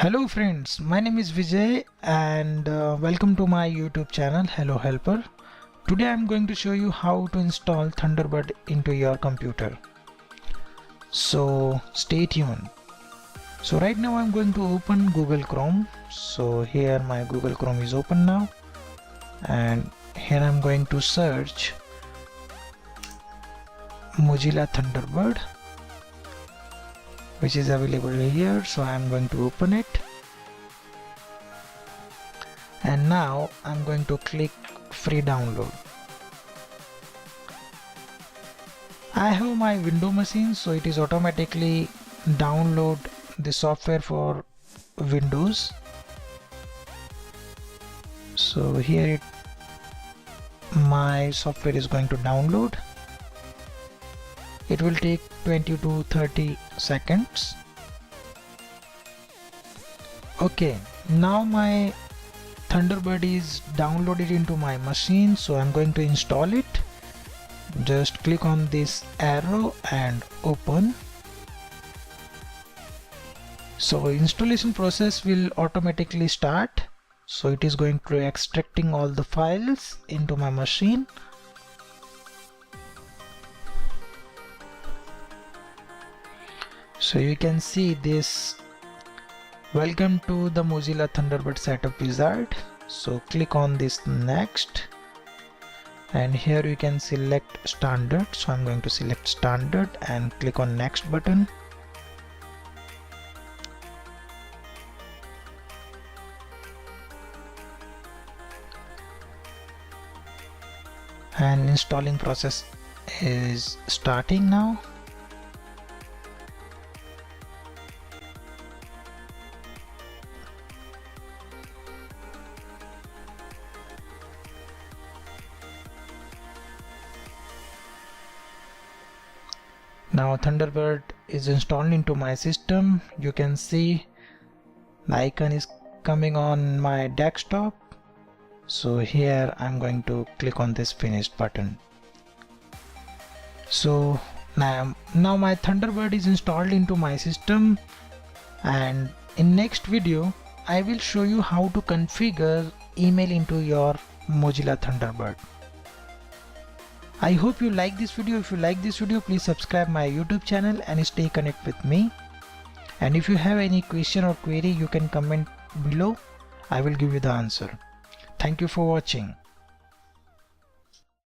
Hello friends, my name is Vijay and welcome to my YouTube channel Hello Helper. Today I am going to show you how to install Thunderbird into your computer. So stay tuned. So right now I am going to open Google Chrome. So here my Google Chrome is open now, and here I am going to search Mozilla Thunderbird, which is available here. So I am going to open it, and now I'm going to click free download. I have my Windows machine, so it is automatically download the software for Windows. So here my software is going to download. It will take 20 to 30 seconds. Okay, now my Thunderbird is downloaded into my machine, so I'm going to install it. Just click on this arrow and open. So installation process will automatically start. So it is going to extracting all the files into my machine. So you can see this, welcome to the Mozilla Thunderbird setup wizard. So click on this next, and here you can select standard. So I'm going to select standard and click on next button. And installing process is starting now. Now Thunderbird is installed into my system. You can see the icon is coming on my desktop. So here I'm going to click on this finished button. So now my Thunderbird is installed into my system, and in next video I will show you how to configure email into your Mozilla Thunderbird. I hope you like this video. If you like this video, please subscribe my YouTube channel and stay connected with me. And if you have any question or query, you can comment below. I will give you the answer. Thank you for watching.